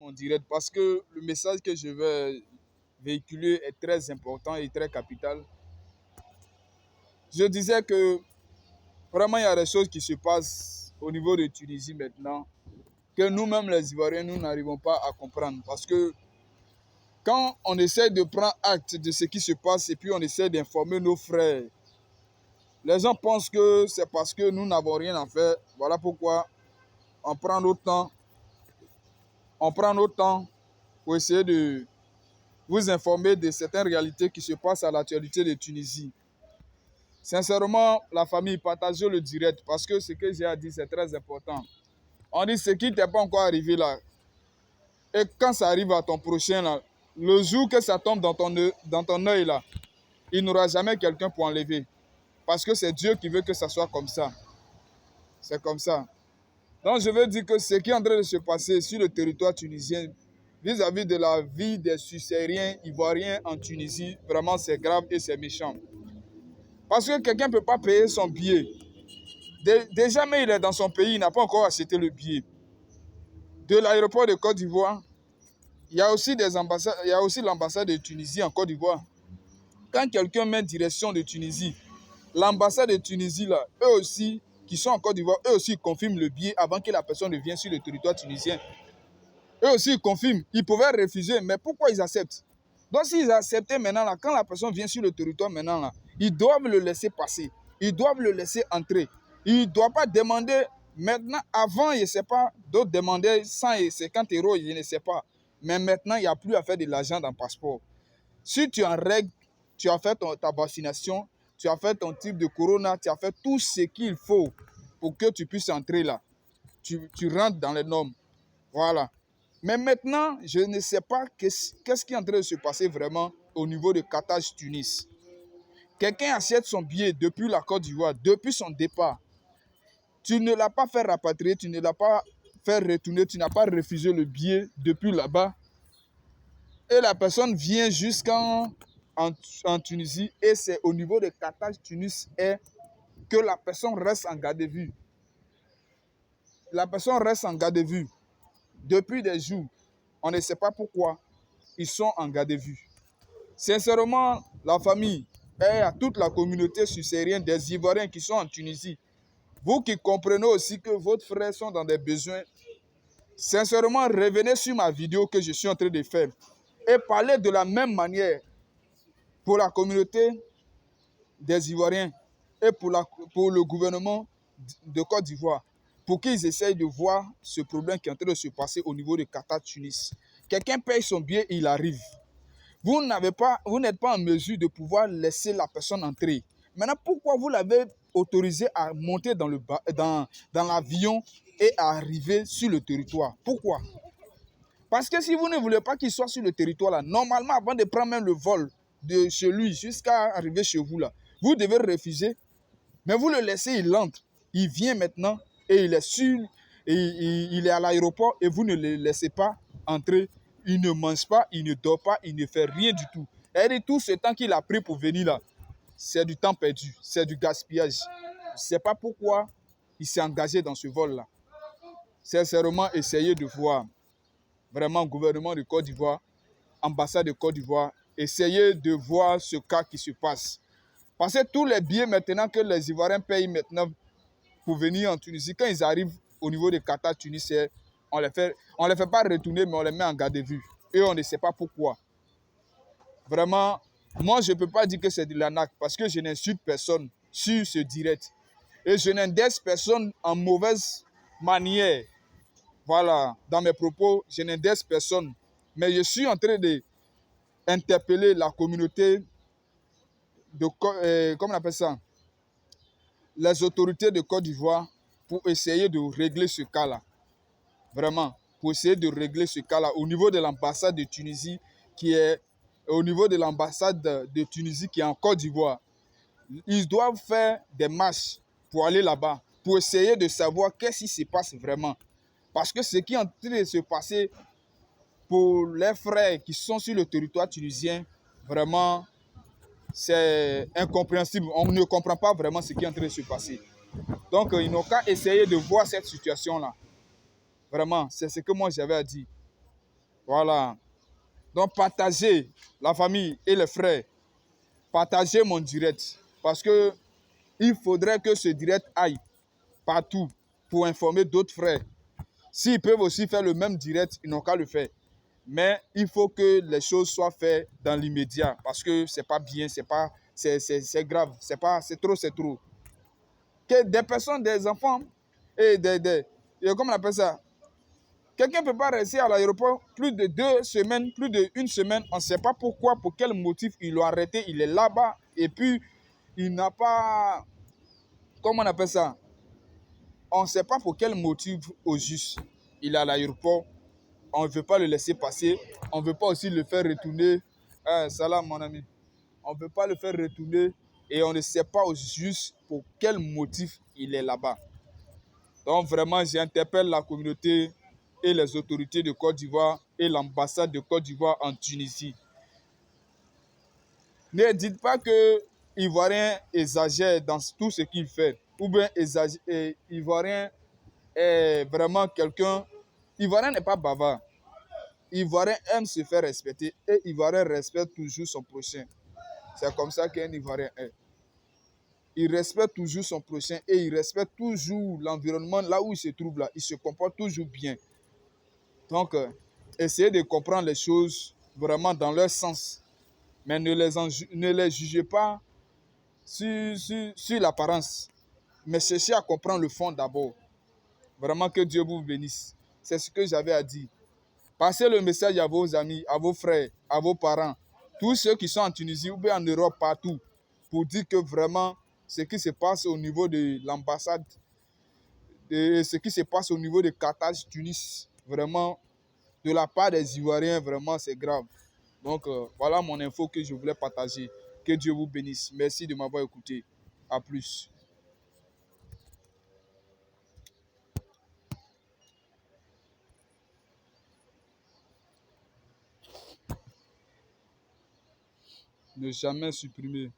en direct parce que le message que je vais véhiculer est très important et très capital. Je disais que vraiment il y a des choses qui se passent au niveau de Tunisie maintenant que nous-mêmes les Ivoiriens, nous n'arrivons pas à comprendre. Parce que quand on essaie de prendre acte de ce qui se passe et puis on essaie d'informer nos frères, les gens pensent que c'est parce que nous n'avons rien à faire. Voilà pourquoi on prend notre temps. On prend notre temps pour essayer de vous informer de certaines réalités qui se passent à l'actualité de Tunisie. Sincèrement, la famille, partagez le direct parce que ce que j'ai à dire, c'est très important. On dit ce qui t'est pas encore arrivé là. Et quand ça arrive à ton prochain là, le jour que ça tombe dans ton œil là, il n'aura jamais quelqu'un pour enlever. Parce que c'est Dieu qui veut que ça soit comme ça. C'est comme ça. Donc je veux dire que ce qui est en train de se passer sur le territoire tunisien, vis-à-vis de la vie des Sucériens, Ivoiriens en Tunisie, vraiment c'est grave et c'est méchant. Parce que quelqu'un ne peut pas payer son billet. Déjà, mais il est dans son pays, il n'a pas encore acheté le billet. De l'aéroport de Côte d'Ivoire, il y a aussi l'ambassade de Tunisie en Côte d'Ivoire. Quand quelqu'un met direction de Tunisie, l'ambassade de Tunisie, là, eux aussi, qui sont en Côte d'Ivoire, eux aussi confirment le billet avant que la personne ne vienne sur le territoire tunisien. Eux aussi, ils confirment. Ils pouvaient refuser, mais pourquoi ils acceptent? Donc, s'ils acceptaient maintenant, là, quand la personne vient sur le territoire maintenant, là, ils doivent le laisser passer. Ils doivent le laisser entrer. Ils ne doivent pas demander maintenant. Avant, je ne sais pas, d'autres demandaient 150 €, je ne sais pas. Mais maintenant, il n'y a plus à faire de l'argent dans le passeport. Si tu es en règle, tu as fait ta vaccination, tu as fait ton type de corona, tu as fait tout ce qu'il faut pour que tu puisses entrer là. Tu rentres dans les normes. Voilà. Mais maintenant, je ne sais pas qu'est-ce qui est en train de se passer vraiment au niveau de Carthage-Tunis. Quelqu'un achète son billet depuis la Côte d'Ivoire, depuis son départ. Tu ne l'as pas fait rapatrier, tu ne l'as pas fait retourner, tu n'as pas refusé le billet depuis là-bas. Et la personne vient jusqu'en Tunisie et c'est au niveau de Carthage-Tunis que la personne reste en garde à vue. La personne reste en garde à vue depuis des jours. On ne sait pas pourquoi ils sont en garde à vue. Sincèrement, la famille et à toute la communauté sucérienne des Ivoiriens qui sont en Tunisie, vous qui comprenez aussi que vos frères sont dans des besoins, sincèrement, revenez sur ma vidéo que je suis en train de faire et parlez de la même manière pour la communauté des Ivoiriens et pour le gouvernement de Côte d'Ivoire, pour qu'ils essayent de voir ce problème qui est en train de se passer au niveau de Carthage-Tunis. Quelqu'un paye son billet et il arrive. Vous n'êtes pas en mesure de pouvoir laisser la personne entrer. Maintenant, pourquoi vous l'avez autorisé à monter dans l'avion et à arriver sur le territoire? Pourquoi? Parce que si vous ne voulez pas qu'il soit sur le territoire, là, normalement, avant de prendre même le vol de chez lui jusqu'à arriver chez vous, là, vous devez refuser. Mais vous le laissez, il entre. Il vient maintenant et il est sûr, et il est à l'aéroport et vous ne le laissez pas entrer. Il ne mange pas, il ne dort pas, il ne fait rien du tout. Et tout ce temps qu'il a pris pour venir là, c'est du temps perdu, c'est du gaspillage. Je ne sais pas pourquoi il s'est engagé dans ce vol-là. Sincèrement, essayez de voir. Vraiment, gouvernement de Côte d'Ivoire, ambassade de Côte d'Ivoire, essayez de voir ce cas qui se passe. Parce que tous les billets maintenant que les Ivoiriens payent maintenant pour venir en Tunisie, quand ils arrivent au niveau de Qatar, Tunis, on les fait pas retourner, mais on les met en garde à vue. Et on ne sait pas pourquoi. Vraiment, moi, je ne peux pas dire que c'est de l'arnaque parce que je n'insulte personne sur ce direct. Et je n'indexe personne en mauvaise manière. Voilà, dans mes propos, je n'indexe personne. Mais je suis en train d'interpeller la communauté comment on appelle ça? Les autorités de Côte d'Ivoire pour essayer de régler ce cas-là. Vraiment, pour essayer de régler ce cas-là au niveau de l'ambassade de Tunisie qui est en Côte d'Ivoire. Ils doivent faire des marches pour aller là-bas, pour essayer de savoir qu'est-ce qui se passe vraiment. Parce que ce qui est en train de se passer pour les frères qui sont sur le territoire tunisien, vraiment, c'est incompréhensible. On ne comprend pas vraiment ce qui est en train de se passer. Donc, ils n'ont qu'à essayer de voir cette situation-là. Vraiment, c'est ce que moi j'avais à dire. Voilà. Donc, partagez la famille et les frères. Partagez mon direct. Parce que il faudrait que ce direct aille partout pour informer d'autres frères. S'ils peuvent aussi faire le même direct, ils n'ont qu'à le faire. Mais il faut que les choses soient faites dans l'immédiat parce que c'est pas bien, c'est grave, c'est trop. Que des personnes, des enfants et comment on appelle ça? Quelqu'un ne peut pas rester à l'aéroport plus de 2 semaines, plus d'une semaine. On ne sait pas pourquoi, pour quel motif ils l'ont arrêté. Il est là-bas et puis il n'a pas, comment on appelle ça? On ne sait pas pour quel motif au juste. Il est à l'aéroport. On ne veut pas le laisser passer. On ne veut pas aussi le faire retourner. Salam, mon ami. On ne veut pas le faire retourner et on ne sait pas au juste pour quel motif il est là-bas. Donc vraiment, j'interpelle la communauté et les autorités de Côte d'Ivoire et l'ambassade de Côte d'Ivoire en Tunisie. Ne dites pas que Ivoirien exagère dans tout ce qu'il fait. Ou bien Ivoirien est vraiment quelqu'un... Ivoirien n'est pas bavard. Ivoirien aime se faire respecter et Ivoirien respecte toujours son prochain. C'est comme ça qu'un Ivoirien est. Il respecte toujours son prochain et il respecte toujours l'environnement là où il se trouve là. Il se comporte toujours bien. Donc, essayez de comprendre les choses vraiment dans leur sens. Mais ne les jugez pas sur l'apparence. Mais cherchez à comprendre le fond d'abord. Vraiment que Dieu vous bénisse. C'est ce que j'avais à dire. Passez le message à vos amis, à vos frères, à vos parents, tous ceux qui sont en Tunisie ou bien en Europe, partout, pour dire que vraiment, ce qui se passe au niveau de l'ambassade, ce qui se passe au niveau de Carthage, Tunis, vraiment, de la part des Ivoiriens, vraiment, c'est grave. Donc, voilà mon info que je voulais partager. Que Dieu vous bénisse. Merci de m'avoir écouté. À plus. Ne jamais supprimer.